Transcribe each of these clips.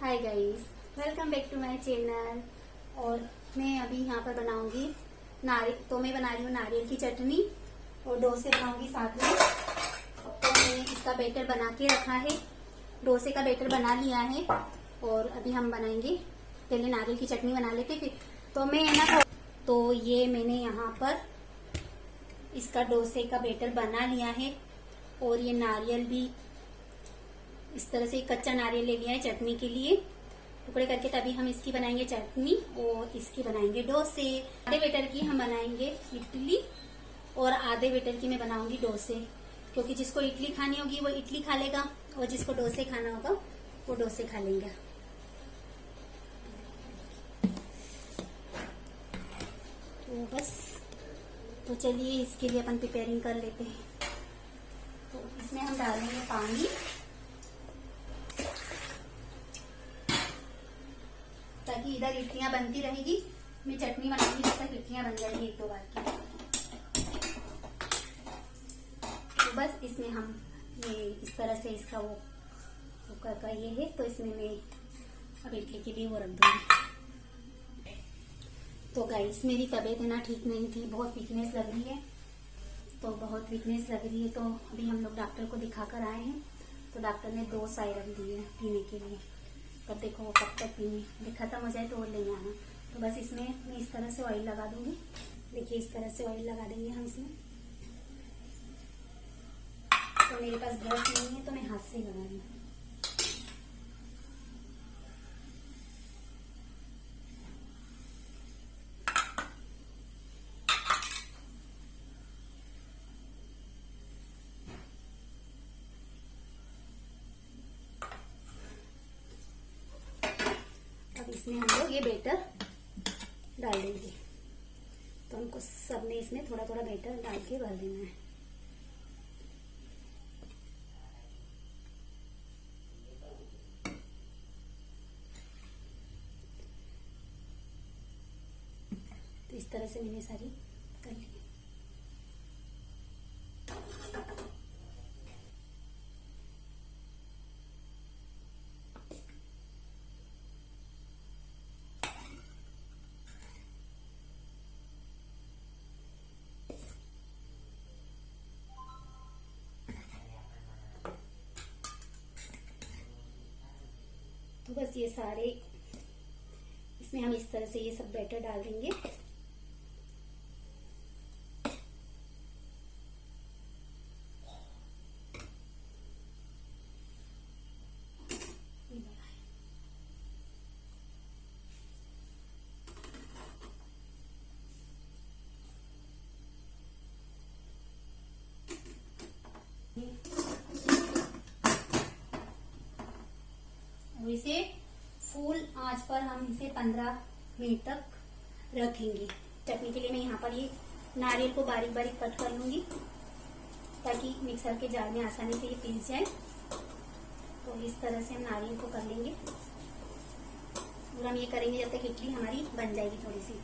Hi guys, welcome back to my channel. और मैं अभी यहाँ पर बनाऊंगी मैं बना रही हूँ नारियल की चटनी और डोसे बनाऊंगी साथ में। तो मैंने इसका बैटर बना के रखा है, डोसे का बैटर बना लिया है और अभी हम बनाएंगे। पहले नारियल की चटनी बना लेते फिर। तो मैं तो ये मैंने यहाँ पर इसका डोसे का बैटर बना लिया है और ये नारियल भी इस तरह से कच्चा नारियल ले लिया है चटनी के लिए टुकड़े करके, तभी हम इसकी बनाएंगे चटनी और इसकी बनाएंगे डोसे। आधे बेटर की हम बनाएंगे इडली और आधे बेटर की मैं बनाऊंगी डोसे, क्योंकि जिसको इडली खानी होगी वो इडली खा लेगा और जिसको डोसे खाना होगा वो डोसे खा लेंगे। तो बस, तो चलिए इसके लिए अपन प्रिपेयरिंग कर लेते हैं। तो इसमें हम डालेंगे पानी, ताकि इधर इडलियां बनती रहेगी, मैं चटनी बनाऊंगी जब तक इडलियां बन जाएगी एक दो बार की। तो बस इसमें हम ये इस तरह से इसका वो कुकर का ये है, तो इसमें मैं अब इडली के लिए वो रख दूंगी। तो गाइस, मेरी तबीयत है ना ठीक नहीं थी, बहुत वीकनेस लग रही है। तो बहुत वीकनेस लग रही है, तो अभी हम लोग डॉक्टर को दिखा कर आए हैं। तो डॉक्टर ने 2 सायरम दिए पीने के लिए। तब देखो वो कब तक पीनी, खत्म हो जाए तो वो लेने आना। तो बस इसमें मैं इस तरह से ऑयल लगा दूंगी। देखिए इस तरह से ऑयल लगा देंगे हम इसमें। तो मेरे पास ब्रश नहीं है तो मैं हाथ से ही लगा रही हूँ। अब इसमें हम लोग ये बैटर डाल देंगे। तो हमको सब में इसमें थोड़ा थोड़ा बैटर डाल के भर देना है। तो इस तरह से मैंने सारी कर ली। तो बस ये सारे इसमें हम इस तरह से ये सब बैटर डाल देंगे। इसे फुल आंच पर हम इसे 15 मिनट तक रखेंगे चटनी के लिए। मैं यहाँ पर ये नारियल को बारीक बारीक कट कर लूंगी, ताकि मिक्सर के जार में आसानी से ये पीस जाए। तो इस तरह से हम नारियल को कर लेंगे और हम ये करेंगे जब तक इडली हमारी बन जाएगी थोड़ी सी।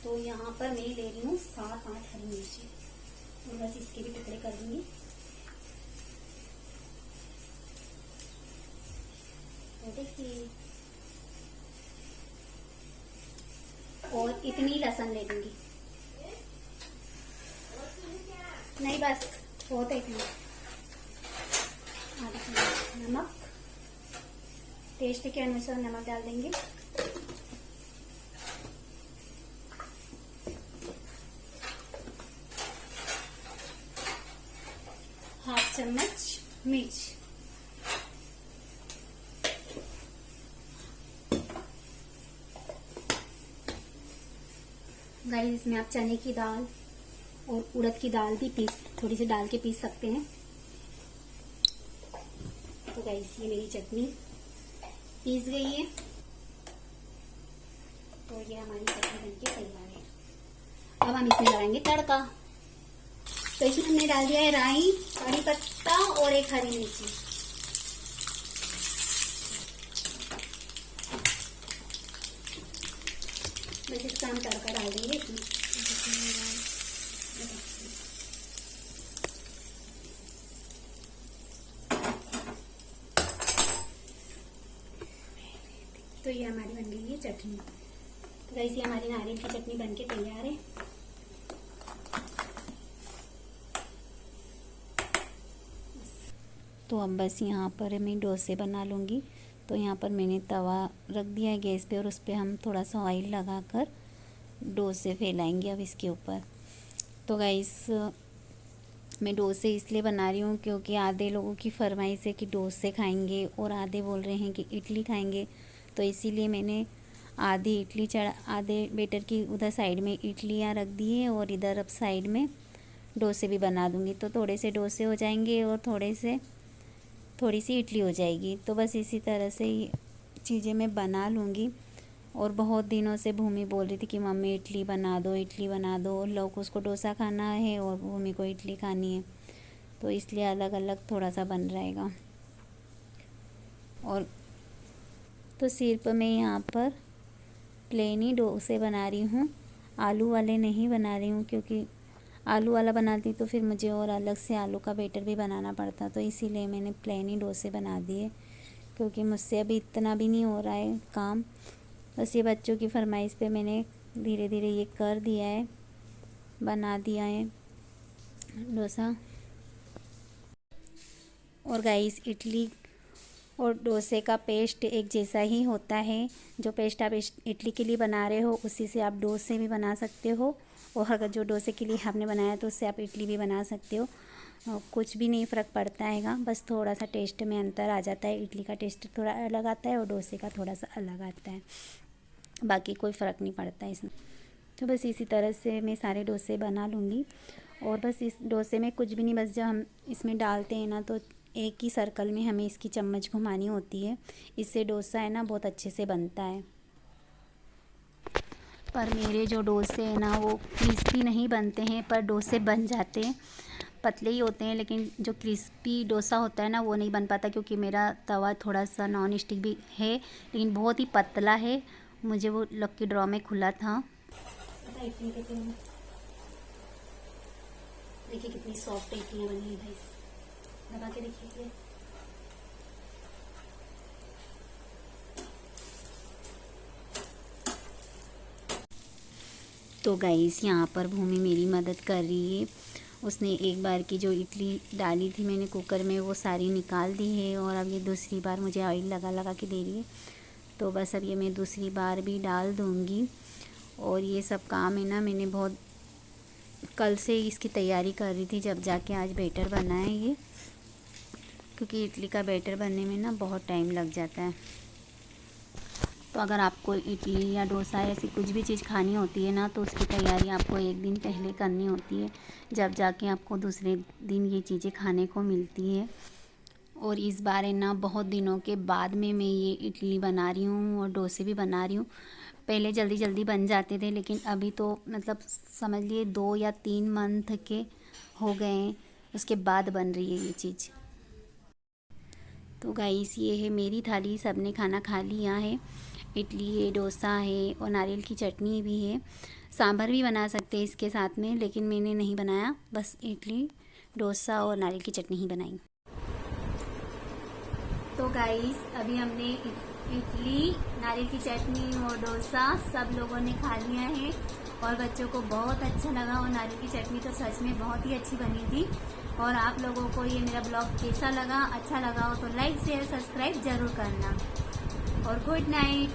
तो यहाँ पर मैं ले रही हूँ 7-8 हरी मिर्ची और बस इसके भी टुकड़े कर दूंगी। तो देखिए, और इतनी लहसुन ले लूंगी। नहीं बस बहुत है इतनी। आधा चम्मच नमक, टेस्ट के अनुसार नमक डाल देंगे। हाफ चम्मच मिर्च, गाइस इसमें आप चने की दाल और उड़द की दाल भी थोड़ी सी डाल के पीस सकते हैं। तो गाइस ये मेरी चटनी पीस गई है, तो ये हमारी चटनी बनके तैयार है। अब हम इसमें लगाएंगे तड़का। तो इसमें हमने डाल दिया है राई, कड़ी पत्ता और और एक हरी मिर्ची। बस इसका हम तड़का डाल देंगे इसमें। तो ये हमारी बन गई है चटनी। तो गाइस ये हमारी नारियल की चटनी बनके तैयार है। तो अब बस यहाँ पर मैं डोसे बना लूँगी। तो यहाँ पर मैंने तवा रख दिया है गैस पे और उस पर हम थोड़ा सा ऑयल लगाकर डोसे फैलाएंगे अब इसके ऊपर। तो गाइस मैं डोसे इसलिए बना रही हूँ क्योंकि आधे लोगों की फरमाइश है कि डोसे खाएंगे और आधे बोल रहे हैं कि इडली खाएंगे। तो इसीलिए मैंने आधे बेटर की उधर साइड में इडलियाँ रख दी है और इधर अब साइड में डोसे भी बना दूँगी। तो थोड़े से डोसे हो जाएंगे और थोड़ी सी इडली हो जाएगी। तो बस इसी तरह से ये चीज़ें मैं बना लूँगी। और बहुत दिनों से भूमि बोल रही थी कि मम्मी इडली बना दो। लोग उसको डोसा खाना है और भूमि को इडली खानी है, तो इसलिए अलग अलग थोड़ा सा बन रहेगा। और तो सिर्फ मैं यहाँ पर प्लेन ही डोसे बना रही हूँ, आलू वाले नहीं बना रही हूँ, क्योंकि आलू वाला बनाती तो फिर मुझे और अलग से आलू का बैटर भी बनाना पड़ता। तो इसीलिए मैंने प्लेन ही डोसे बना दिए, क्योंकि मुझसे अभी इतना भी नहीं हो रहा है काम। बस ये बच्चों की फरमाइश पे मैंने धीरे धीरे ये कर दिया है, बना दिया है डोसा। और गाइस इडली और डोसे का पेस्ट एक जैसा ही होता है। जो पेस्ट आप इडली के लिए बना रहे हो उसी से आप डोसे भी बना सकते हो, और अगर जो डोसे के लिए आपने बनाया तो उससे आप इडली भी बना सकते हो। कुछ भी नहीं फ़र्क पड़ता हैगा, बस थोड़ा सा टेस्ट में अंतर आ जाता है। इडली का टेस्ट थोड़ा अलग आता है और डोसे का थोड़ा सा अलग आता है, बाकी कोई फ़र्क नहीं पड़ता है इसमें। तो बस इसी तरह से मैं सारे डोसे बना लूँगी। और बस इस डोसे में कुछ भी नहीं, बस जब हम इसमें डालते हैं ना तो एक ही सर्कल में हमें इसकी चम्मच घुमानी होती है। इससे डोसा है ना बहुत अच्छे से बनता है। पर मेरे जो डोसे हैं ना वो क्रिस्पी नहीं बनते हैं, पर डोसे बन जाते हैं। पतले ही होते हैं, लेकिन जो क्रिस्पी डोसा होता है ना वो नहीं बन पाता, क्योंकि मेरा तवा थोड़ा सा नॉन स्टिक भी है लेकिन बहुत ही पतला है। मुझे वो लकी ड्रॉ में खुला था। देखिए कितनी सॉफ्ट इडलियाँ बनी है गाइस, दबा के देखिए। तो गाइस यहाँ पर भूमि मेरी मदद कर रही है। उसने एक बार की जो इडली डाली थी मैंने कुकर में वो सारी निकाल दी है, और अब ये दूसरी बार मुझे ऑयल लगा के दे रही है। तो बस अब ये मैं दूसरी बार भी डाल दूँगी। और ये सब काम है ना मैंने बहुत कल से इसकी तैयारी कर रही थी, जब जाके आज बैटर बना है ये, क्योंकि इडली का बैटर बनने में ना बहुत टाइम लग जाता है। तो अगर आपको इडली या डोसा ऐसी कुछ भी चीज़ खानी होती है ना तो उसकी तैयारी आपको एक दिन पहले करनी होती है, जब जाके आपको दूसरे दिन ये चीज़ें खाने को मिलती है। और इस बार है ना बहुत दिनों के बाद में मैं ये इडली बना रही हूँ और डोसे भी बना रही हूँ। पहले जल्दी जल्दी बन जाते थे, लेकिन अभी तो मतलब समझ लिए 2 या 3 मंथ के हो गए हैं, उसके बाद बन रही है ये चीज़। तो गाइस ये है मेरी थाली, सबने खाना खा लिया है। इडली है, डोसा है और नारियल की चटनी भी है। सांभर भी बना सकते हैं इसके साथ में, लेकिन मैंने नहीं बनाया, बस इडली डोसा और नारियल की चटनी ही बनाई। तो गाइस अभी हमने इडली, नारियल की चटनी और डोसा सब लोगों ने खा लिया है, और बच्चों को बहुत अच्छा लगा। और नारियल की चटनी तो सच में बहुत ही अच्छी बनी थी। और आप लोगों को ये मेरा ब्लॉग कैसा लगा, अच्छा लगा हो तो लाइक शेयर सब्सक्राइब जरूर करना। और गुड नाइट।